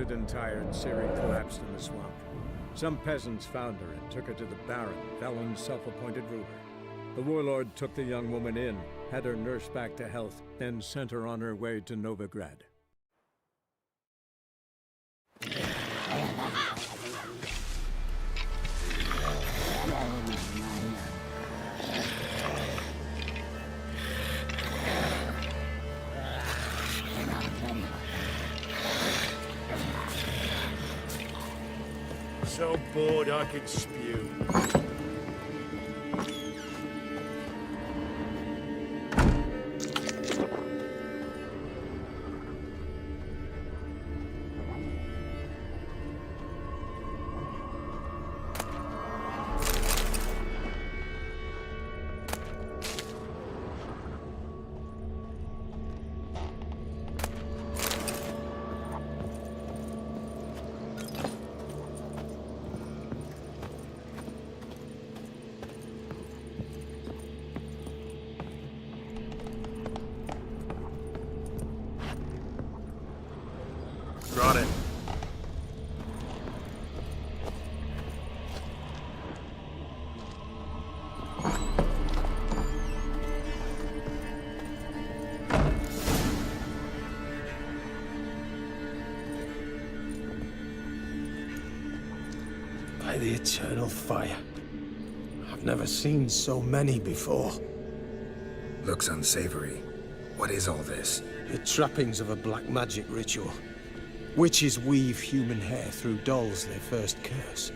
Exhausted and tired, Ciri collapsed in the swamp. Some peasants found her and took her to the Baron, Velen's self-appointed ruler. The warlord took the young woman in, had her nursed back to health, then sent her on her way to Novigrad. So bored I could spew. Got it. By the eternal fire. I've never seen so many before. Looks unsavory. What is all this? The trappings of a black magic ritual. Witches weave human hair through dolls they first curse.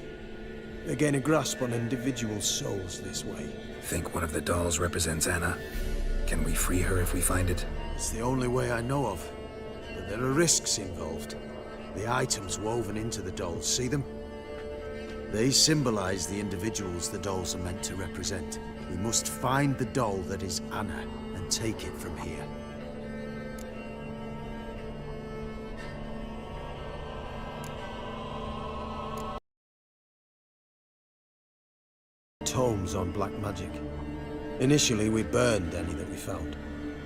They gain a grasp on individual souls this way. Think one of the dolls represents Anna? Can we free her if we find it? It's the only way I know of. But there are risks involved. The items woven into the dolls, see them? They symbolize the individuals the dolls are meant to represent. We must find the doll that is Anna and take it from here. Tomes on black magic. Initially, we burned any that we found.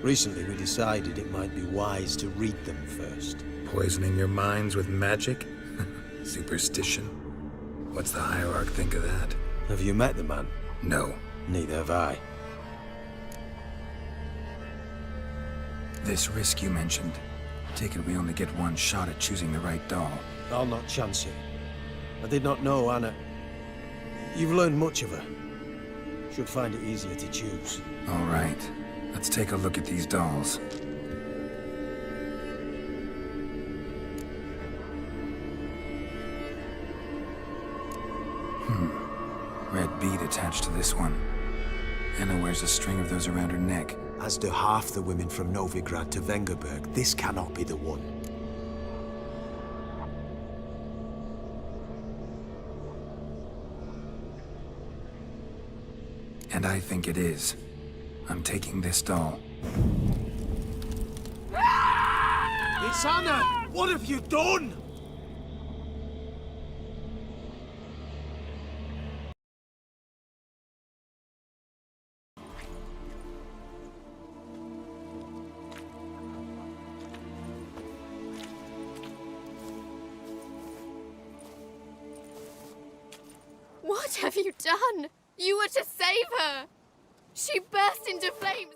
Recently, we decided it might be wise to read them first. Poisoning your minds with magic? Superstition? What's the Hierarch think of that? Have you met the man? No. Neither have I. This risk you mentioned. Take it we only get one shot at choosing the right doll. I'll not chance it. I did not know Anna. You've learned much of her. Should find it easier to choose. All right. Let's take a look at these dolls. Red bead attached to this one. Anna wears a string of those around her neck. As do half the women from Novigrad to Vengerberg. This cannot be the one. And I think it is. I'm taking this doll. It's Anna! What have you done? What have you done? You were to save her! She burst into flames!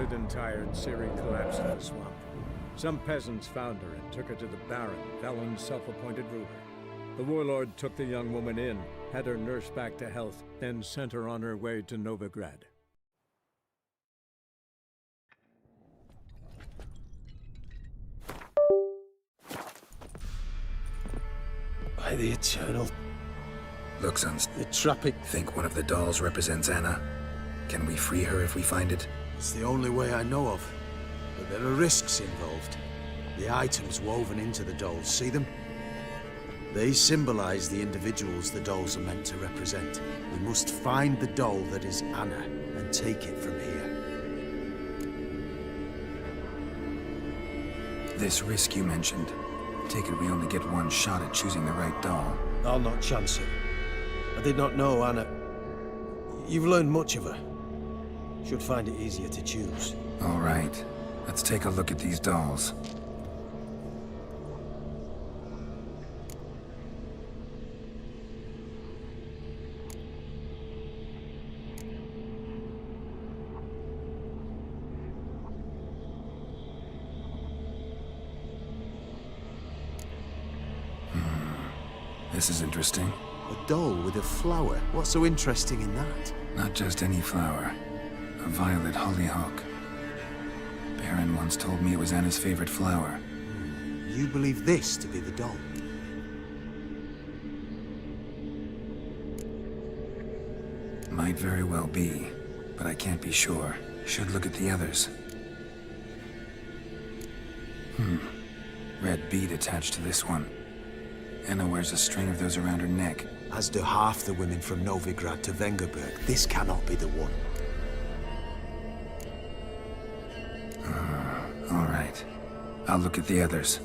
Exhausted and tired, Ciri collapsed in the swamp. Some peasants found her and took her to the Baron, Velen's self-appointed ruler. The warlord took the young woman in, had her nursed back to health, then sent her on her way to Novigrad. By the Eternal, Looks the trapping. Think one of the dolls represents Anna? Can we free her if we find it? It's the only way I know of. But there are risks involved. The items woven into the dolls, see them? They symbolize the individuals the dolls are meant to represent. We must find the doll that is Anna and take it from here. This risk you mentioned. Take it we only get one shot at choosing the right doll. I'll not chance it. I did not know Anna. You've learned much of her. Should find it easier to choose. All right. Let's take a look at these dolls. This is interesting. A doll with a flower. What's so interesting in that? Not just any flower. A violet hollyhock. Baron once told me it was Anna's favorite flower. You believe this to be the doll? Might very well be, but I can't be sure. Should look at the others. Red bead attached to this one. Anna wears a string of those around her neck. As do half the women from Novigrad to Vengerberg. This cannot be the one. All right. I'll look at the others.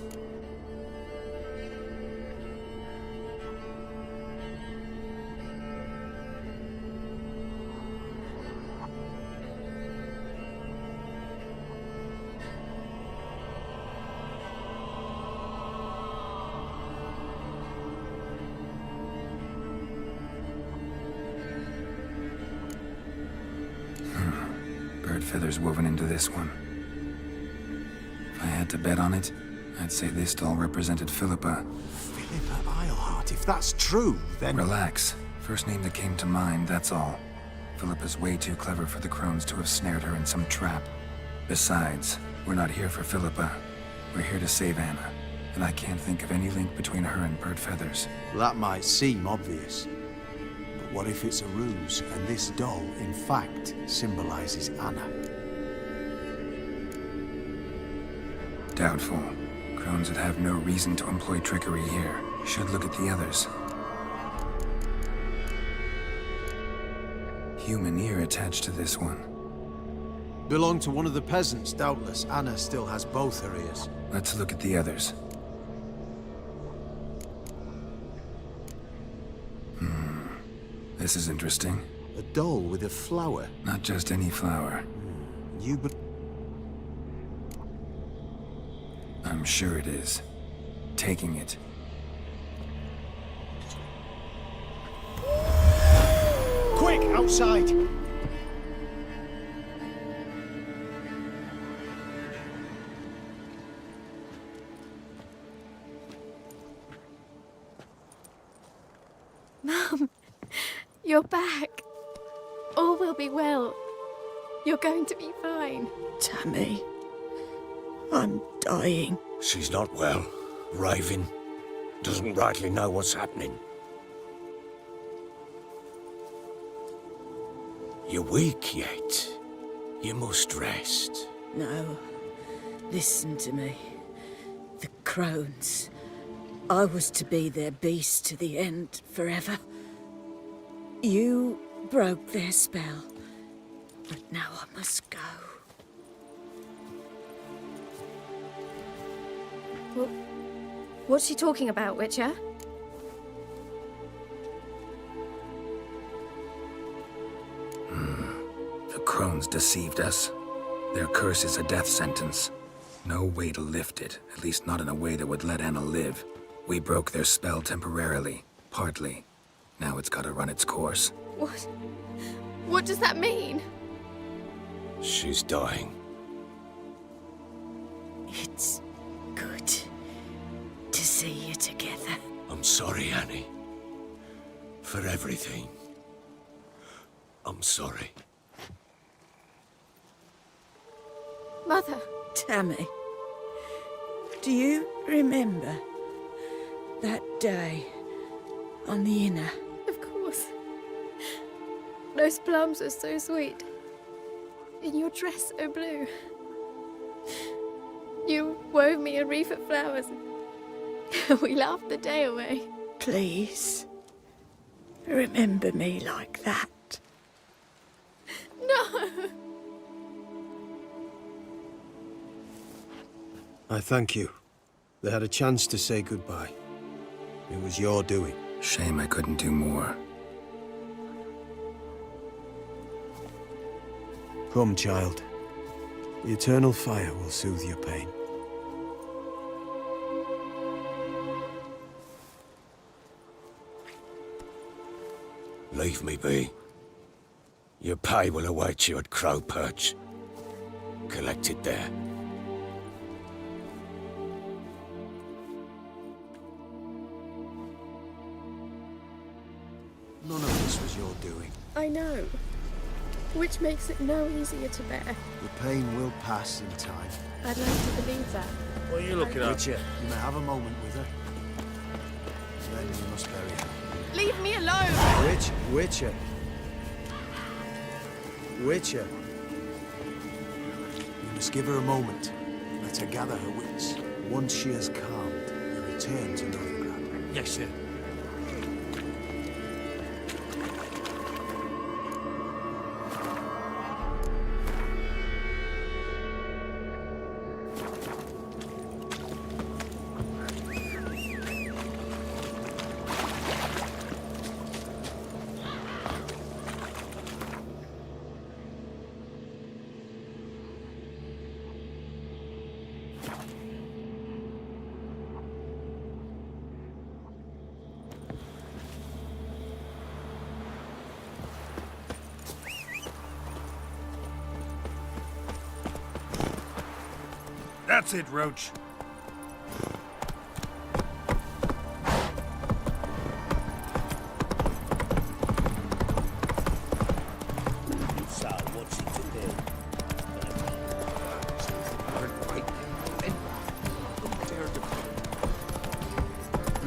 Bird feathers woven into this one. If I had to bet on it, I'd say this doll represented Philippa. Philippa Eilhart, if that's true, then... Relax. First name that came to mind, that's all. Philippa's way too clever for the crones to have snared her in some trap. Besides, we're not here for Philippa. We're here to save Anna. And I can't think of any link between her and bird feathers. That might seem obvious. But what if it's a ruse, and this doll, in fact, symbolizes Anna? Doubtful. Crones would have no reason to employ trickery here. Should look at the others. Human ear attached to this one. Belonged to one of the peasants, doubtless. Anna still has both her ears. Let's look at the others. This is interesting. A doll with a flower. Not just any flower. I'm sure it is. Taking it. Quick, outside! Mum, you're back. All will be well. You're going to be fine. Tammy, I'm dying. She's not well. Raving. Doesn't rightly know what's happening. You're weak yet. You must rest. No, listen to me. The crones. I was to be their beast to the end, forever. You broke their spell, but now I must go. What's she talking about, Witcher? The crones deceived us. Their curse is a death sentence. No way to lift it, at least not in a way that would let Anna live. We broke their spell temporarily, partly. Now it's gotta run its course. What? What does that mean? She's dying. It's good to see you together. I'm sorry, Annie. For everything. I'm sorry. Mother. Tammy, do you remember that day on the Inner? Of course. Those plums are so sweet. In your dress so blue. You wove me a wreath of flowers. We laughed the day away. Please, remember me like that. No! I thank you. They had a chance to say goodbye. It was your doing. Shame I couldn't do more. Come, child. The eternal fire will soothe your pain. Leave me be. Your pay will await you at Crow Perch. Collect it there. None of this was your doing. I know. Which makes it no easier to bear. The pain will pass in time. I'd like to believe that. What are you looking at? Witcher, you may have a moment with her. Then you must bury her. Leave me alone! Witcher. Witcher. You must give her a moment. Let her gather her wits. Once she has calmed, you return to Novigrad. Yes, sir. That's it, Roach. So, what's it to do?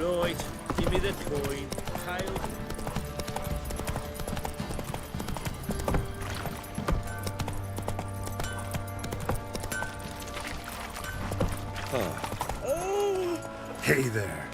Right, give me the coin. Tail. Hey there.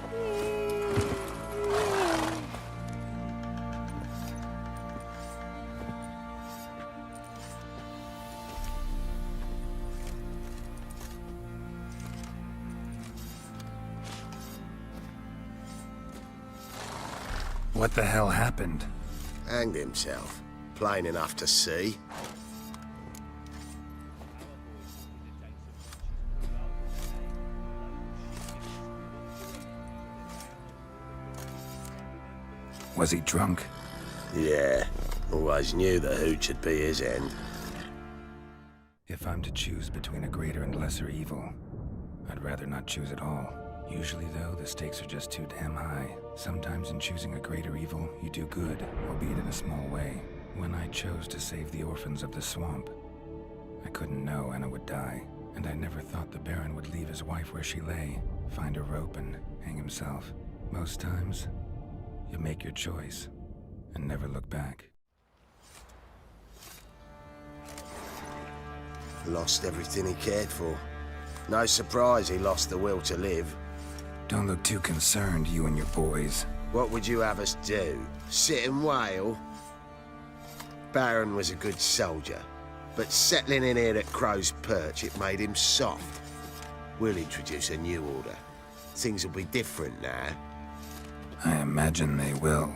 What the hell happened? Hanged himself. Plain enough to see. Was he drunk? Yeah. Always knew the hooch would be his end. If I'm to choose between a greater and lesser evil, I'd rather not choose at all. Usually, though, the stakes are just too damn high. Sometimes in choosing a greater evil, you do good, albeit in a small way. When I chose to save the orphans of the swamp, I couldn't know Anna would die, and I never thought the Baron would leave his wife where she lay, find a rope and hang himself. Most times, you make your choice and never look back. Lost everything he cared for. No surprise he lost the will to live. Don't look too concerned, you and your boys. What would you have us do? Sit and wail? Baron was a good soldier, but settling in here at Crow's Perch, it made him soft. We'll introduce a new order. Things will be different now. I imagine they will.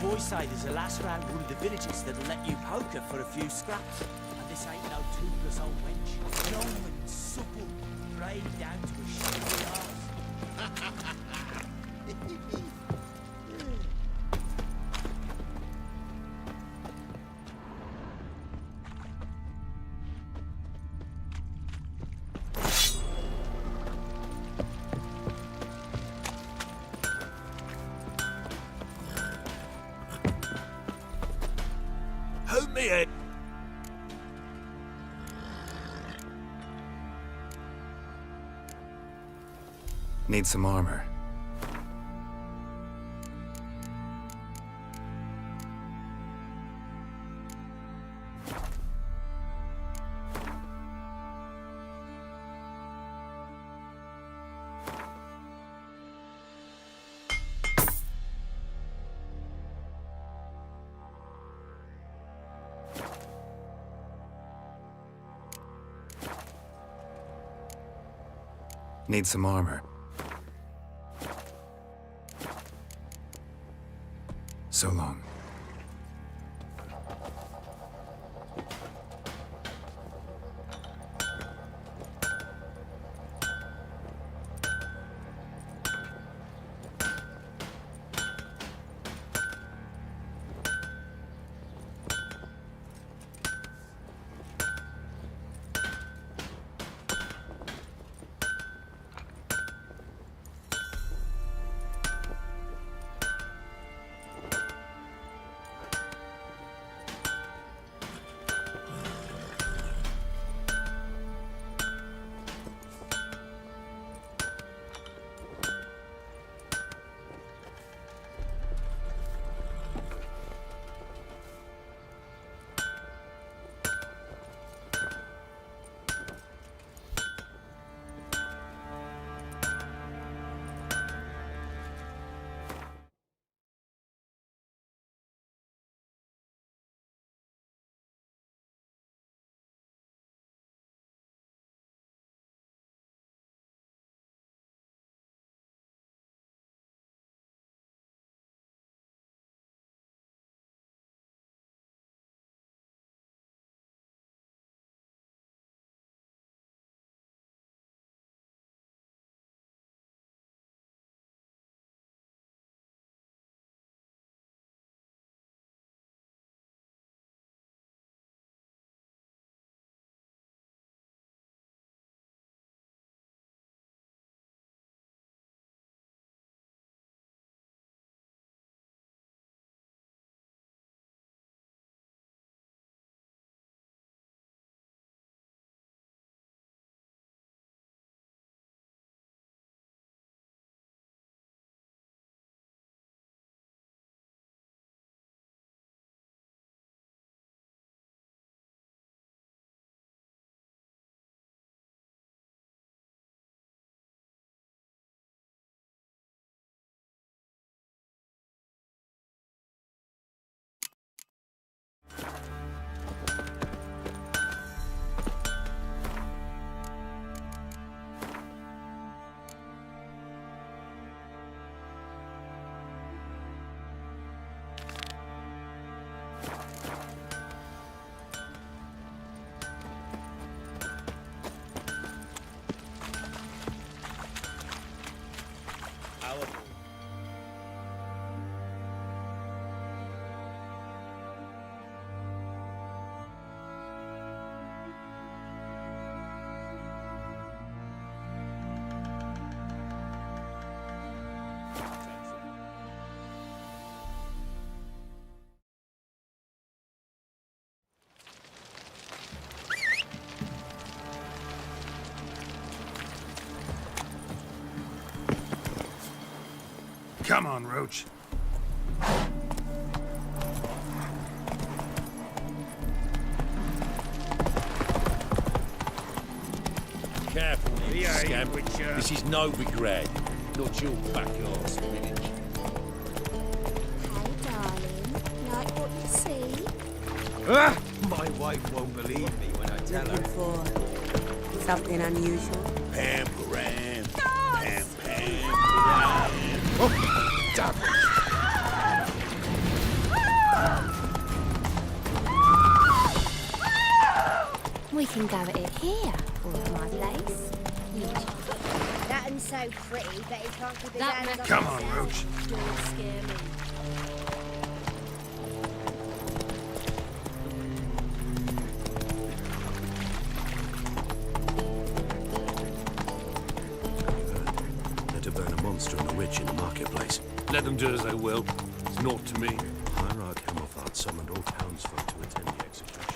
Boys say there's a lass around one of the villages that'll let you poker for a few scraps. And This ain't no toothless old wench. Young and supple, braid down to a shaggy arse. Help me, Ed. Need some armor. Need some armor. So long. Come on, Roach. Careful, you scamp. This is no big rag. Not your back arse, village. Hey, darling. Like what you see? Ah! My wife won't believe me when I tell her. Looking for something unusual? Pam, Param. Pam, Pam, Oh, damn it! He's so pretty, but he can't keep his That hands off Come on, himself. Roach. Don't scare me. They're to burn a monster and a witch in the marketplace. Let them do as they will. It's naught to me. Hierarch Hemmelfart summoned all townsfolk to attend the execution.